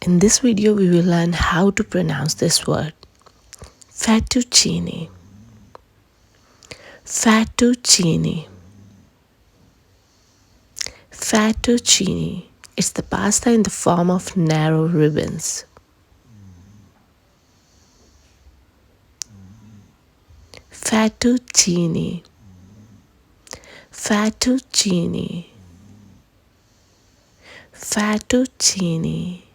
In this video, we will learn how to pronounce this word. Fettuccine. Fettuccine. Fettuccine. It's the pasta in the form of narrow ribbons. Fettuccine. Fettuccine. Fettuccine.